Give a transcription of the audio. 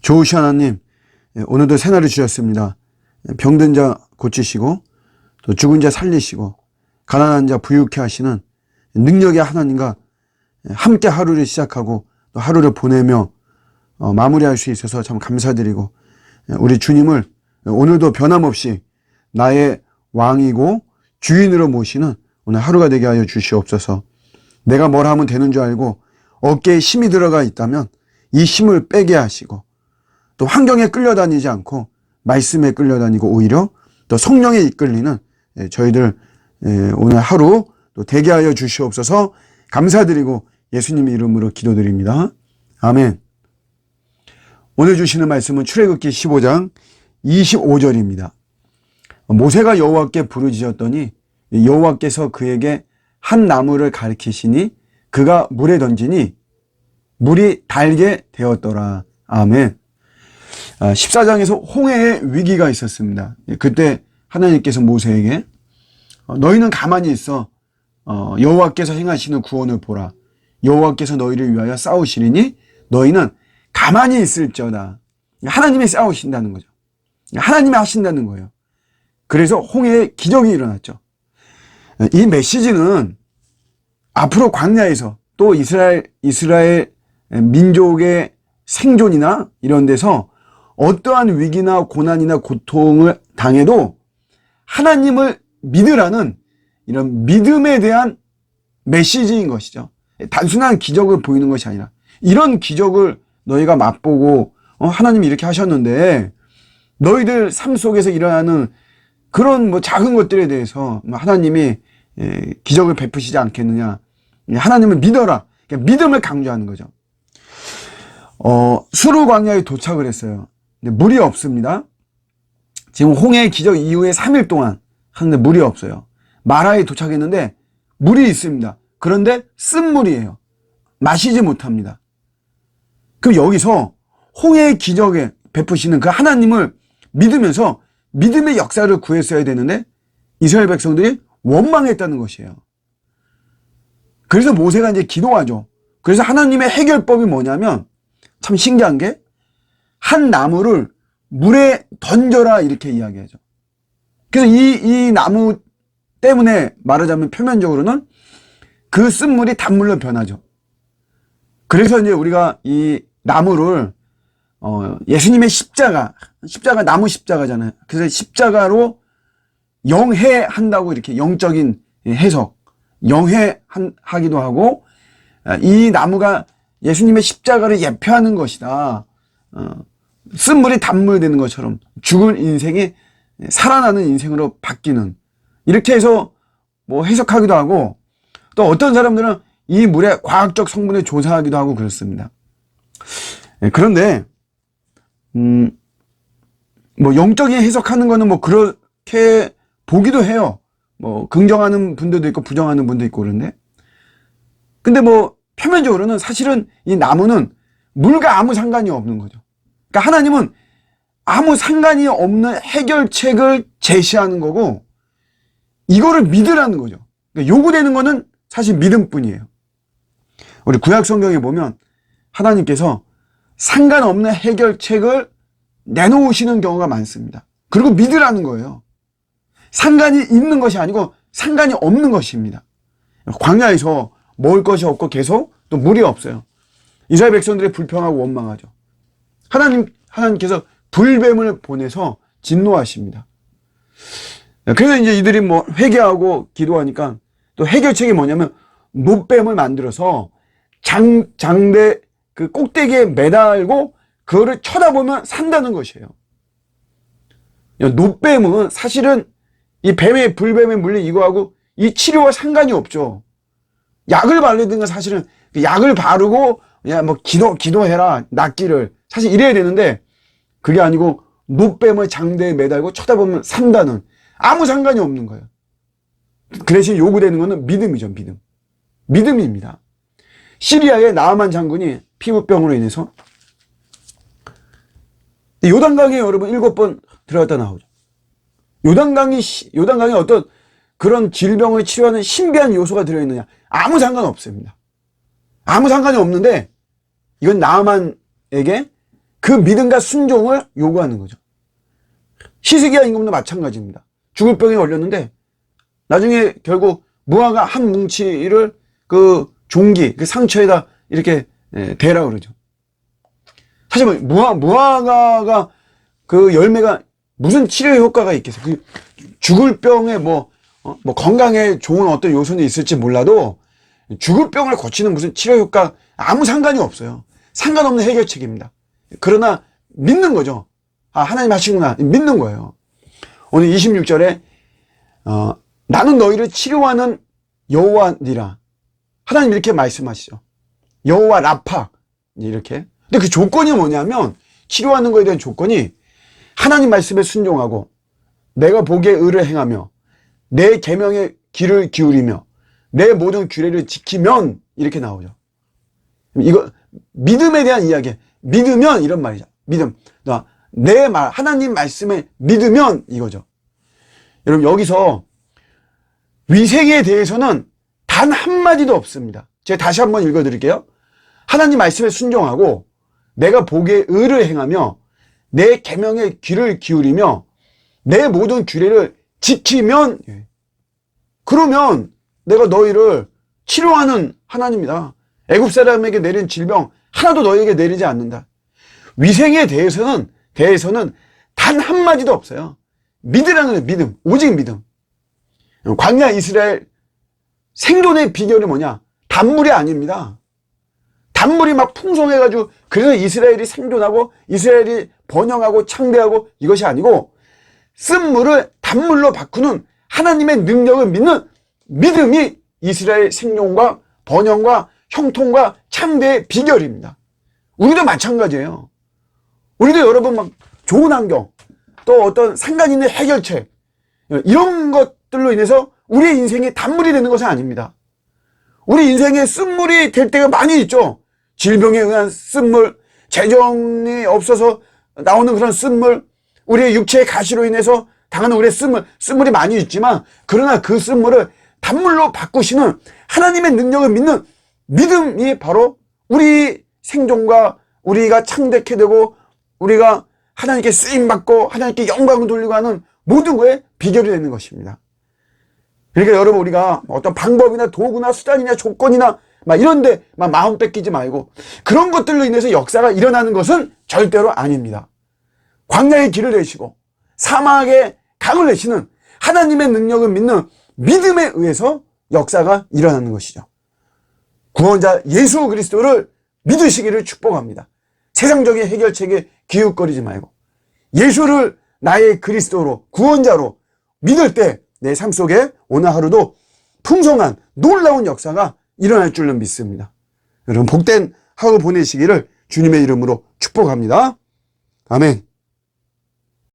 좋으신 하나님, 오늘도 새날을 주셨습니다. 병든 자 고치시고 또 죽은 자 살리시고 가난한 자 부유케 하시는 능력의 하나님과 함께 하루를 시작하고 또 하루를 보내며 마무리할 수 있어서 참 감사드리고, 우리 주님을 오늘도 변함없이 나의 왕이고 주인으로 모시는 오늘 하루가 되게 하여 주시옵소서. 내가 뭘 하면 되는 줄 알고 어깨에 힘이 들어가 있다면 이 힘을 빼게 하시고, 또 환경에 끌려다니지 않고 말씀에 끌려다니고 오히려 또 성령에 이끌리는 저희들 오늘 하루 또 되게 하여 주시옵소서. 감사드리고 예수님의 이름으로 기도드립니다. 아멘. 오늘 주시는 말씀은 출애굽기 15장 25절입니다. 모세가 여호와께 부르짖었더니 여호와께서 그에게 한 나무를 가리키시니 그가 물에 던지니 물이 달게 되었더라. 아멘. 14장에서 홍해의 위기가 있었습니다. 그때 하나님께서 모세에게 너희는 가만히 있어 여호와께서 행하시는 구원을 보라. 여호와께서 너희를 위하여 싸우시리니 너희는 가만히 있을지어다. 하나님이 싸우신다는 거죠. 하나님이 하신다는 거예요. 그래서 홍해의 기적이 일어났죠. 이 메시지는 앞으로 광야에서 또 이스라엘 민족의 생존이나 이런 데서 어떠한 위기나 고난이나 고통을 당해도 하나님을 믿으라는 이런 믿음에 대한 메시지인 것이죠. 단순한 기적을 보이는 것이 아니라 이런 기적을 너희가 맛보고 하나님이 이렇게 하셨는데 너희들 삶 속에서 일어나는 그런 작은 것들에 대해서 하나님이 기적을 베푸시지 않겠느냐. 하나님을 믿어라. 믿음을 강조하는 거죠. 수르 광야에 도착을 했어요. 근데 물이 없습니다. 지금 홍해의 기적 이후에 3일 동안 하는데 물이 없어요. 마라에 도착했는데 물이 있습니다. 그런데 쓴 물이에요. 마시지 못합니다. 그럼 여기서 홍해의 기적에 베푸시는 그 하나님을 믿으면서 믿음의 역사를 구했어야 되는데 이스라엘 백성들이 원망했다는 것이에요. 그래서 모세가 이제 기도하죠. 그래서 하나님의 해결법이 뭐냐면 참 신기한 게 한 나무를 물에 던져라 이렇게 이야기하죠. 그래서 이 나무 때문에 말하자면 표면적으로는 그 쓴물이 단물로 변하죠. 그래서 이제 우리가 이 나무를 예수님의 십자가 나무 십자가잖아요. 그래서 십자가로 영해한다고 이렇게 영적인 해석, 영해하기도 하고, 이 나무가 예수님의 십자가를 예표하는 것이다. 쓴물이 단물 되는 것처럼 죽은 인생이 살아나는 인생으로 바뀌는, 이렇게 해서 해석하기도 하고, 또 어떤 사람들은 이 물의 과학적 성분을 조사하기도 하고 그렇습니다. 그런데 영적인 해석하는 거는 그렇게 보기도 해요. 긍정하는 분들도 있고 부정하는 분도 있고 그런데, 근데 표면적으로는 사실은 이 나무는 물과 아무 상관이 없는 거죠. 그러니까 하나님은 아무 상관이 없는 해결책을 제시하는 거고, 이거를 믿으라는 거죠. 그러니까 요구되는 거는 사실 믿음뿐이에요. 우리 구약 성경에 보면 하나님께서 상관없는 해결책을 내놓으시는 경우가 많습니다. 그리고 믿으라는 거예요. 상관이 있는 것이 아니고 상관이 없는 것입니다. 광야에서 먹을 것이 없고 계속 또 물이 없어요. 이스라엘 백성들이 불평하고 원망하죠. 하나님께서 불뱀을 보내서 진노하십니다. 그래서 이제 이들이 회개하고 기도하니까 또 해결책이 뭐냐면 노뱀을 만들어서 장대 그 꼭대기에 매달고 그거를 쳐다보면 산다는 것이에요. 노뱀은 사실은 이 불뱀에 물린 이거하고 이 치료와 상관이 없죠. 약을 바르든가 사실은 약을 바르고 그냥 기도해라 낫기를 사실 이래야 되는데, 그게 아니고 노뱀을 장대에 매달고 쳐다보면 산다는, 아무 상관이 없는 거예요. 그 대신 요구되는 거는 믿음이죠. 믿음입니다. 시리아의 나아만 장군이 피부병으로 인해서 요단강에 여러분 7번 들어갔다 나오죠. 요단강에 어떤 그런 질병을 치료하는 신비한 요소가 들어있느냐? 아무 상관없습니다. 아무 상관이 없는데 이건 나아만에게 그 믿음과 순종을 요구하는 거죠. 히스기야 임금도 마찬가지입니다. 죽을 병에 걸렸는데 나중에 결국 무화과 한 뭉치를 그 종기, 그 상처에다 이렇게 대라 그러죠. 사실 무화과가 그 열매가 무슨 치료 효과가 있겠어요? 그 죽을 병에 뭐 건강에 좋은 어떤 요소는 있을지 몰라도 죽을 병을 고치는 무슨 치료 효과 아무 상관이 없어요. 상관없는 해결책입니다. 그러나 믿는 거죠. 아, 하나님 하시구나. 믿는 거예요. 오늘 26절에 나는 너희를 치료하는 여호와니라. 하나님 이렇게 말씀하시죠. 여호와 라파. 이렇게. 근데 그 조건이 뭐냐면 치료하는 거에 대한 조건이 하나님 말씀에 순종하고 내가 보기에 의를 행하며 내 계명에 귀를 기울이며 내 모든 규례를 지키면 이렇게 나오죠. 이거 믿음에 대한 이야기. 믿으면 이런 말이죠. 믿음. 내 말, 하나님 말씀에 믿으면 이거죠. 여러분 여기서 위생에 대해서는 단 한마디도 없습니다. 제가 다시 한번 읽어드릴게요. 하나님 말씀에 순종하고 내가 보기에 의를 행하며 내 계명에 귀를 기울이며 내 모든 규례를 지키면 그러면 내가 너희를 치료하는 하나님이다. 애굽 사람에게 내린 질병 하나도 너희에게 내리지 않는다. 위생에 대해서는 단 한마디도 없어요. 믿으라는 믿음, 오직 믿음. 광야 이스라엘 생존의 비결이 뭐냐? 단물이 아닙니다. 단물이 막 풍성해가지고 그래서 이스라엘이 생존하고 이스라엘이 번영하고 창대하고 이것이 아니고 쓴물을 단물로 바꾸는 하나님의 능력을 믿는 믿음이 이스라엘 생존과 번영과 형통과 창대의 비결입니다. 우리도 마찬가지예요. 우리도 여러분 막 좋은 환경 또 어떤 상관 있는 해결책 이런 것들로 인해서 우리의 인생이 단물이 되는 것은 아닙니다. 우리 인생에 쓴물이 될 때가 많이 있죠. 질병에 의한 쓴물, 재정이 없어서 나오는 그런 쓴물, 우리의 육체의 가시로 인해서 당하는 우리의 쓴물이 많이 있지만 그러나 그 쓴물을 단물로 바꾸시는 하나님의 능력을 믿는 믿음이 바로 우리 생존과 우리가 창대케 되고 우리가 하나님께 쓰임받고 하나님께 영광을 돌리고 하는 모든 거에 비결이 되는 것입니다. 그러니까 여러분 우리가 어떤 방법이나 도구나 수단이나 조건이나 막 이런데 막 마음 뺏기지 말고 그런 것들로 인해서 역사가 일어나는 것은 절대로 아닙니다. 광야의 길을 내시고 사막의 강을 내시는 하나님의 능력을 믿는 믿음에 의해서 역사가 일어나는 것이죠. 구원자 예수 그리스도를 믿으시기를 축복합니다. 세상적인 해결책에 기웃거리지 말고 예수를 나의 그리스도로 구원자로 믿을 때 내 삶 속에 오늘 하루도 풍성한 놀라운 역사가 일어날 줄로 믿습니다. 여러분 복된 하루 보내시기를 주님의 이름으로 축복합니다. 아멘.